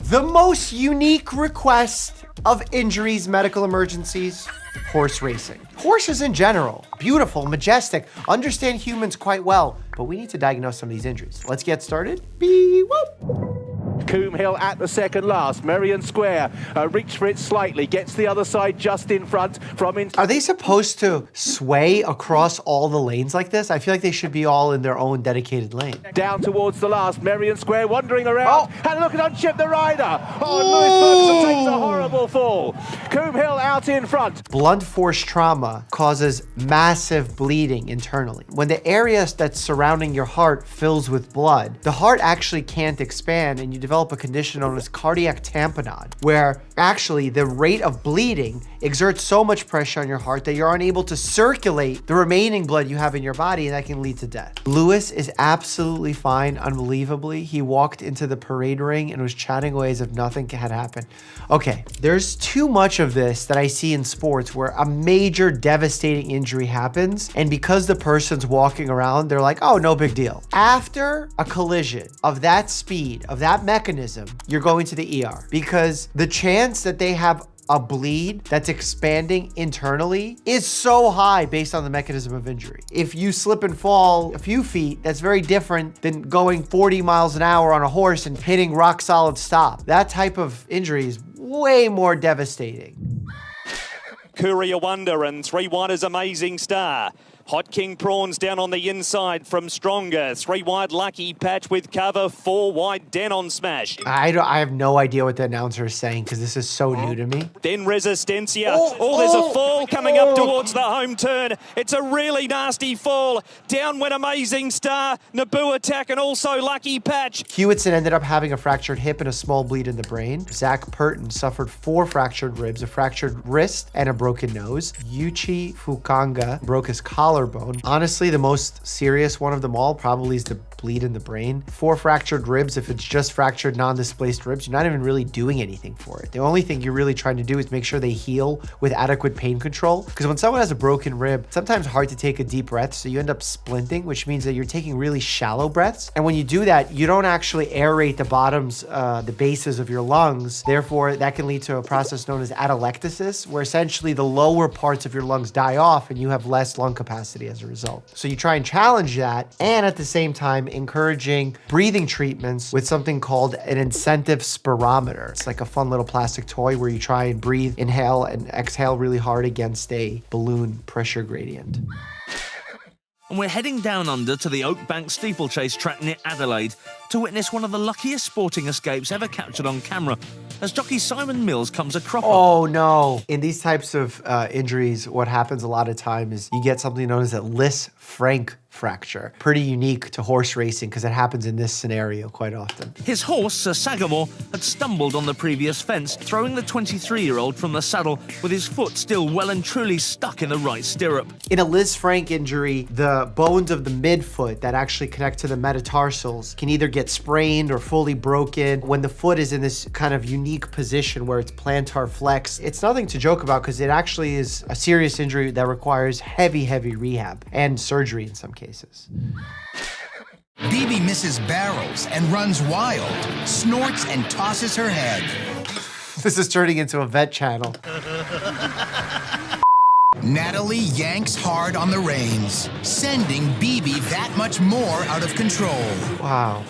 The most unique request of injuries, medical emergencies, horse racing. Horses in general, beautiful, majestic, understand humans quite well, but we need to diagnose some of these injuries. Let's get started. Whoop. Coombe Hill at the second last. Merrion Square reached for it slightly, gets the other side just in front from in. Are they supposed to sway across all the lanes like this? I feel like they should be all in their own dedicated lane. Down towards the last. Merrion Square wandering around. And look at unship the rider. Oh, and Lewis Ferguson takes a horrible fall. Coombe Hill out in front. Blunt force trauma causes massive bleeding internally. When the area that's surrounding your heart fills with blood, the heart actually can't expand and you develop a condition known as cardiac tamponade, where actually the rate of bleeding exerts so much pressure on your heart that you're unable to circulate the remaining blood you have in your body, and that can lead to death. Lewis is absolutely fine, unbelievably. He walked into the parade ring and was chatting away as if nothing had happened. Okay, there's too much of this that I see in sports where a major devastating injury happens, and because the person's walking around, they're like, oh, no big deal. After a collision of that speed, of that mechanism, you're going to the ER, because the chance that they have a bleed that's expanding internally is so high based on the mechanism of injury. If you slip and fall a few feet, that's very different than going 40 miles an hour on a horse and hitting rock solid stop. That type of injury is way more devastating. Courier Wonder and 3 wide is Amazing Star. Hot King Prawns down on the inside from Stronger. 3 wide Lucky Patch with cover. 4 wide Denon Smash. I have no idea what the announcer is saying because this is so new to me. Then Resistencia. There's a fall coming up towards the home turn. It's a really nasty fall. Down went Amazing Star, Naboo Attack, and also Lucky Patch. Hewitson ended up having a fractured hip and a small bleed in the brain. Zach Purton suffered 4 fractured ribs, a fractured wrist, and a broken nose. Yuichi Fukanga broke his collarbone. Honestly, the most serious one of them all probably is the bleed in the brain. 4 fractured ribs. If it's just fractured non-displaced ribs, you're not even really doing anything for it. The only thing you're really trying to do is make sure they heal with adequate pain control. Because when someone has a broken rib, it's sometimes hard to take a deep breath, so you end up splinting, which means that you're taking really shallow breaths. And when you do that, you don't actually aerate the bottoms, the bases of your lungs. Therefore, that can lead to a process known as atelectasis, where essentially the lower parts of your lungs die off and you have less lung capacity as a result. So you try and challenge that, and at the same time encouraging breathing treatments with something called an incentive spirometer. It's like a fun little plastic toy where you try and breathe, inhale and exhale really hard against a balloon pressure gradient. And we're heading down under to the Oakbank steeplechase track near Adelaide to witness one of the luckiest sporting escapes ever captured on camera as jockey Simon Mills comes a cropper. Oh no. In these types of injuries, what happens a lot of time is you get something known as a Lis-Frank fracture. Pretty unique to horse racing because it happens in this scenario quite often. His horse, Sir Sagamore, had stumbled on the previous fence, throwing the 23-year-old from the saddle with his foot still well and truly stuck in the right stirrup. In a Lis-Frank injury, the bones of the midfoot that actually connect to the metatarsals can either get sprained or fully broken. When the foot is in this kind of unique position where it's plantar flex, it's nothing to joke about because it actually is a serious injury that requires heavy rehab and surgery in some cases. BB misses barrels and runs wild, snorts and tosses her head. This is turning into a vet channel. Natalie yanks hard on the reins, sending BB that much more out of control. Wow.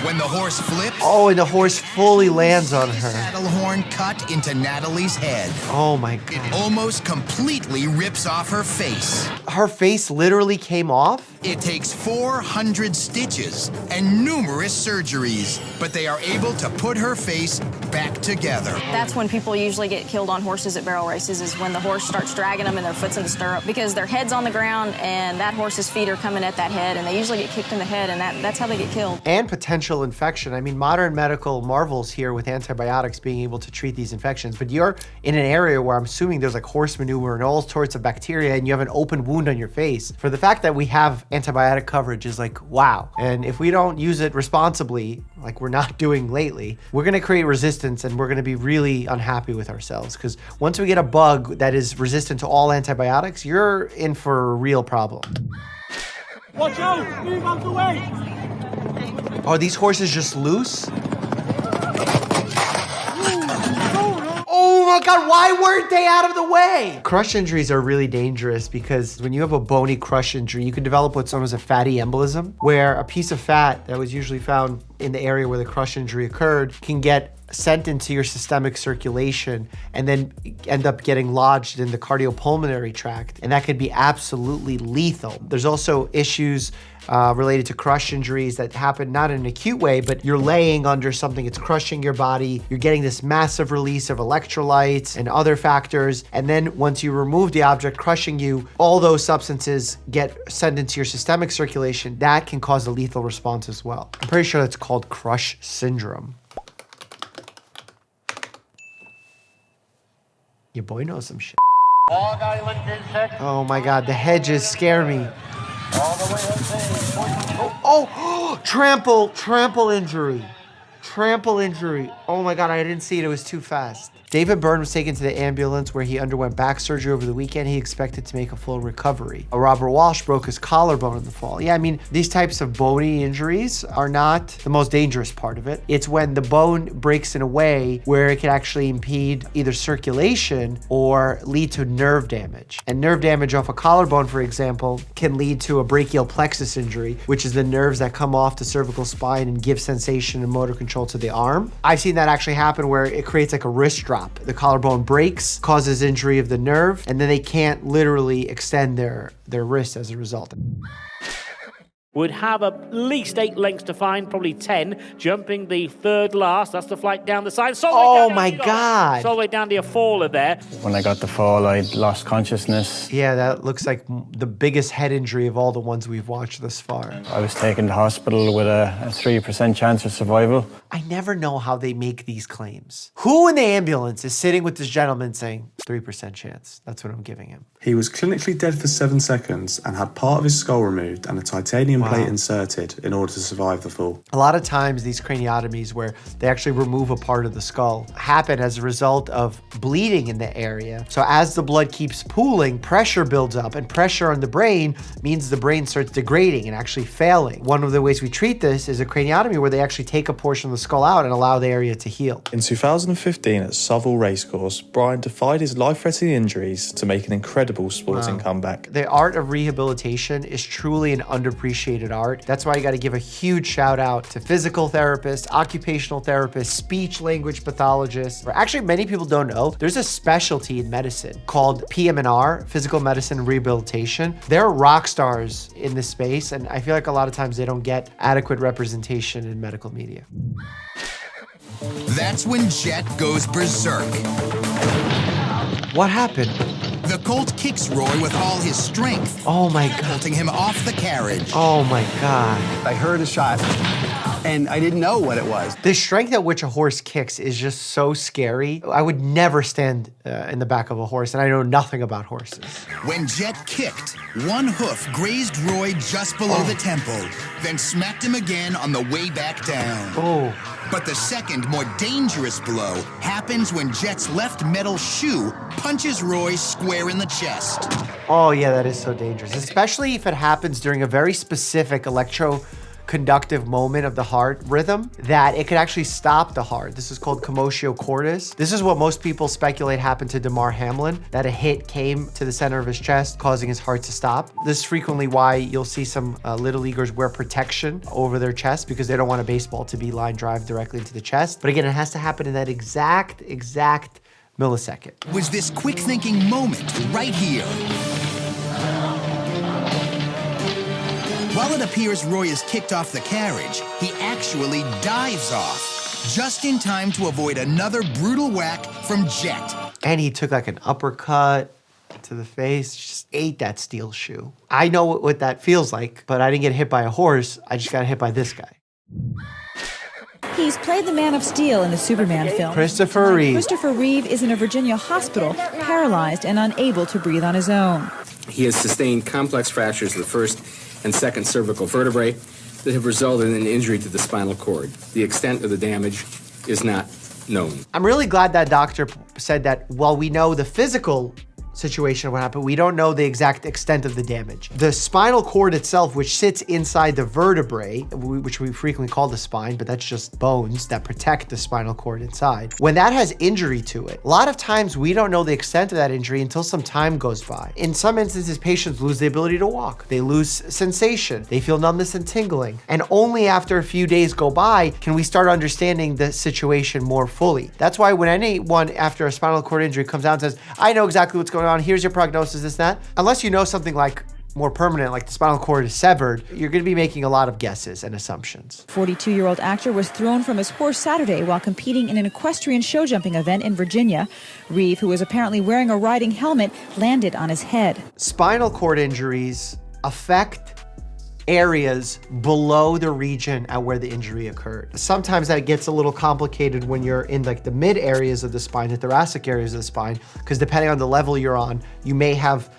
When the horse flips... Oh, and the horse fully lands on her. Saddle horn cut into Natalie's head. Oh my God. It almost completely rips off her face. Her face literally came off? It takes 400 stitches and numerous surgeries, but they are able to put her face back together. That's when people usually get killed on horses at barrel races, is when the horse starts dragging them and their foot's in the stirrup, because their head's on the ground and that horse's feet are coming at that head, and they usually get kicked in the head, and that's how they get killed. And potential infection. I mean, modern medical marvels here with antibiotics being able to treat these infections, but you're in an area where I'm assuming there's like horse manure and all sorts of bacteria, and you have an open wound on your face. For the fact that we have antibiotic coverage is like, wow. And if we don't use it responsibly, like we're not doing lately, we're gonna create resistance and we're gonna be really unhappy with ourselves. Because once we get a bug that is resistant to all antibiotics, you're in for a real problem. Watch out! Move out the way! Are these horses just loose? God, why weren't they out of the way? Crush injuries are really dangerous because when you have a bony crush injury, you can develop what's known as a fatty embolism, where a piece of fat that was usually found in the area where the crush injury occurred can get sent into your systemic circulation and then end up getting lodged in the cardiopulmonary tract. And that could be absolutely lethal. There's also issues related to crush injuries that happen not in an acute way, but you're laying under something, it's crushing your body, you're getting this massive release of electrolytes and other factors, and then once you remove the object crushing you, all those substances get sent into your systemic circulation. That can cause a lethal response as well. I'm pretty sure that's called crush syndrome. Your boy knows some shit. Oh my God, the hedges scare me. Oh, trample injury. Trample injury. Oh my God, I didn't see it. It was too fast. David Byrne was taken to the ambulance where he underwent back surgery over the weekend. He expected to make a full recovery. Robert Walsh broke his collarbone in the fall. Yeah, I mean, these types of bony injuries are not the most dangerous part of it. It's when the bone breaks in a way where it can actually impede either circulation or lead to nerve damage. And nerve damage off a collarbone, for example, can lead to a brachial plexus injury, which is the nerves that come off the cervical spine and give sensation and motor control to the arm. I've seen that actually happen where it creates like a wrist drop. The collarbone breaks, causes injury of the nerve, and then they can't literally extend their wrist as a result. Would have at least 8 lengths to find, probably 10, jumping the third last. That's the flight down the side. Oh my God. All the way down to your faller there. When I got the fall, I lost consciousness. Yeah, that looks like the biggest head injury of all the ones we've watched thus far. I was taken to hospital with a 3% chance of survival. I never know how they make these claims. Who in the ambulance is sitting with this gentleman saying, 3% chance? That's what I'm giving him. He was clinically dead for 7 seconds and had part of his skull removed and a titanium plate inserted in order to survive the fall. A lot of times these craniotomies where they actually remove a part of the skull happen as a result of bleeding in the area. So as the blood keeps pooling, pressure builds up, and pressure on the brain means the brain starts degrading and actually failing. One of the ways we treat this is a craniotomy where they actually take a portion of the skull out and allow the area to heal. In 2015 at Southall Racecourse, Brian defied his life-threatening injuries to make an incredible sporting comeback. The art of rehabilitation is truly an underappreciated art. That's why you got to give a huge shout out to physical therapists, occupational therapists, speech language pathologists. Or actually, many people don't know, there's a specialty in medicine called PM&R, physical medicine and rehabilitation. They're rock stars in this space, and I feel like a lot of times they don't get adequate representation in medical media. That's when Jet goes berserk. What happened? The Colt kicks Roy with all his strength. Oh my God. Catapulting him off the carriage. Oh my God. I heard a shot, and I didn't know what it was. The strength at which a horse kicks is just so scary. I would never stand in the back of a horse, and I know nothing about horses. When Jet kicked, one hoof grazed Roy just below the temple, then smacked him again on the way back down. Oh. But the second, more dangerous blow happens when Jet's left metal shoe punches Roy square in the chest. Oh yeah, that is so dangerous, especially if it happens during a very specific electroconductive moment of the heart rhythm that it could actually stop the heart. This is called commotio cordis. This is what most people speculate happened to Damar Hamlin, that a hit came to the center of his chest, causing his heart to stop. This is frequently why you'll see some little leaguers wear protection over their chest because they don't want a baseball to be line drive directly into the chest. But again, it has to happen in that exact millisecond. Was this quick thinking moment right here. While it appears Roy is kicked off the carriage, he actually dives off, just in time to avoid another brutal whack from Jet. And he took like an uppercut to the face, just ate that steel shoe. I know what that feels like, but I didn't get hit by a horse. I just got hit by this guy. He's played the Man of Steel in the Superman film. Christopher Reeve. Christopher Reeve is in a Virginia hospital, paralyzed and unable to breathe on his own. He has sustained complex fractures of the first and second cervical vertebrae that have resulted in an injury to the spinal cord. The extent of the damage is not known. I'm really glad that doctor said that while we know the physical situation of what happened. We don't know the exact extent of the damage. The spinal cord itself, which sits inside the vertebrae, which we frequently call the spine, but that's just bones that protect the spinal cord inside. When that has injury to it, a lot of times we don't know the extent of that injury until some time goes by. In some instances, patients lose the ability to walk. They lose sensation. They feel numbness and tingling. And only after a few days go by can we start understanding the situation more fully. That's why when anyone after a spinal cord injury comes out and says, I know exactly what's going on, here's your prognosis, this, that. Unless you know something like more permanent, like the spinal cord is severed, you're going to be making a lot of guesses and assumptions. 42-year-old actor was thrown from his horse Saturday while competing in an equestrian show jumping event in Virginia. Reeve, who was apparently wearing a riding helmet, landed on his head. Spinal cord injuries affect areas below the region at where the injury occurred. Sometimes that gets a little complicated when you're in like the mid areas of the spine, the thoracic areas of the spine, because depending on the level you're on, you may have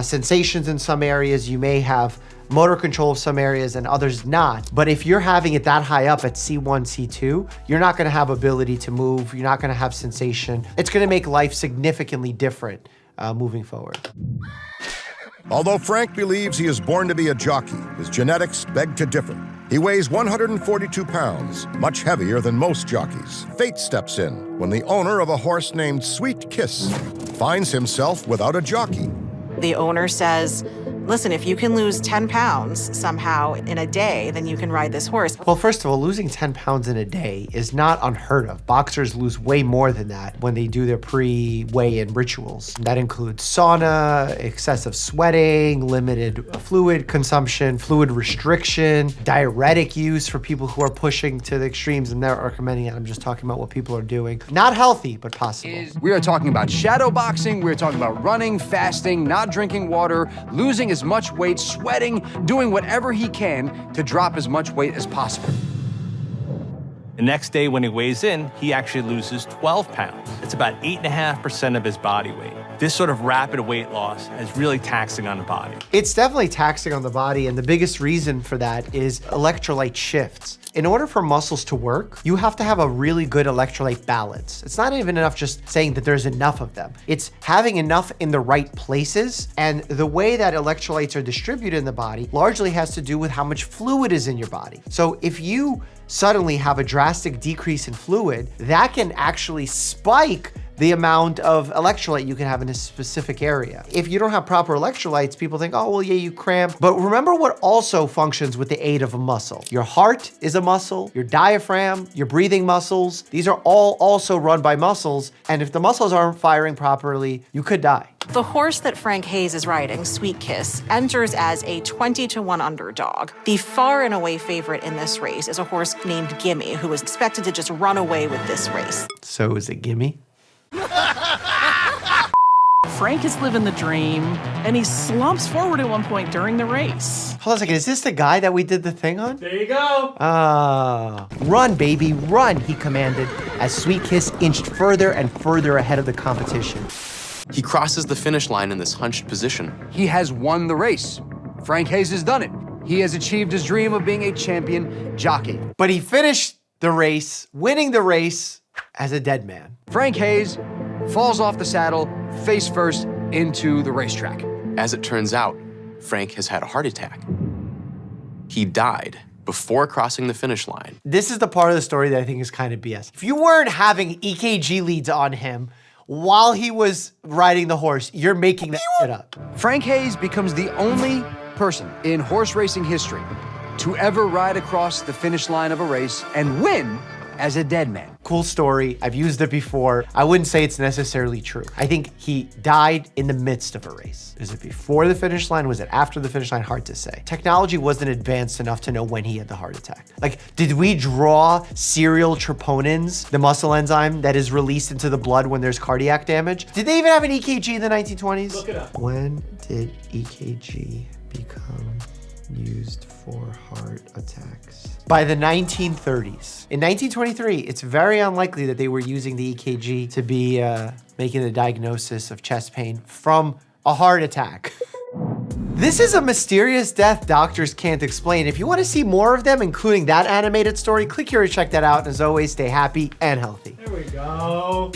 sensations in some areas, you may have motor control of some areas and others not. But if you're having it that high up at C1, C2, you're not gonna have ability to move, you're not gonna have sensation. It's gonna make life significantly different moving forward. Although Frank believes he is born to be a jockey, his genetics beg to differ. He weighs 142 pounds, much heavier than most jockeys. Fate steps in when the owner of a horse named Sweet Kiss finds himself without a jockey. The owner says, listen, if you can lose 10 pounds somehow in a day, then you can ride this horse. Well, first of all, losing 10 pounds in a day is not unheard of. Boxers lose way more than that when they do their pre-weigh-in rituals. That includes sauna, excessive sweating, limited fluid consumption, fluid restriction, diuretic use for people who are pushing to the extremes. I'm not recommending it. I'm just talking about what people are doing. Not healthy, but possible. We are talking about shadow boxing. We're talking about running, fasting, not drinking water, losing as much weight, sweating, doing whatever he can to drop as much weight as possible. The next day when he weighs in, he actually loses 12 pounds. It's about 8.5% of his body weight. This sort of rapid weight loss is really taxing on the body. It's definitely taxing on the body, and the biggest reason for that is electrolyte shifts. In order for muscles to work, you have to have a really good electrolyte balance. It's not even enough just saying that there's enough of them. It's having enough in the right places, and the way that electrolytes are distributed in the body largely has to do with how much fluid is in your body. So if you suddenly have a drastic decrease in fluid, that can actually spike the amount of electrolyte you can have in a specific area. If you don't have proper electrolytes, people think, oh, well, yeah, you cramp. But remember what also functions with the aid of a muscle. Your heart is a muscle, your diaphragm, your breathing muscles. These are all also run by muscles. And if the muscles aren't firing properly, you could die. The horse that Frank Hayes is riding, Sweet Kiss, enters as a 20-to-1 underdog. The far and away favorite in this race is a horse named Gimme, who is expected to just run away with this race. So is it Gimme? Frank is living the dream, and he slumps forward at one point during the race. Hold on a second, is this the guy that we did the thing on? There you go. Run, baby, run, he commanded, as Sweet Kiss inched further and further ahead of the competition. He crosses the finish line in this hunched position. He has won the race. Frank Hayes has done it. He has achieved his dream of being a champion jockey. But he finished the race, winning the race, as a dead man. Frank Hayes falls off the saddle, face first, into the racetrack. As it turns out, Frank has had a heart attack. He died before crossing the finish line. This is the part of the story that I think is kind of BS. If you weren't having EKG leads on him while he was riding the horse, you're making that shit up. Frank Hayes becomes the only person in horse racing history to ever ride across the finish line of a race and win as a dead man. Cool story. I've used it before. I wouldn't say it's necessarily true. I think he died in the midst of a race. Is it before the finish line? Was it after the finish line? Hard to say. Technology wasn't advanced enough to know when he had the heart attack. Like, did we draw serial troponins, the muscle enzyme that is released into the blood when there's cardiac damage? Did they even have an EKG in the 1920s? Look it up. When did EKG become used for heart attacks? By the 1930s. In 1923, it's very unlikely that they were using the EKG to be making the diagnosis of chest pain from a heart attack. This is a mysterious death doctors can't explain. If you want to see more of them, including that animated story, click here to check that out. And as always, stay happy and healthy. There we go.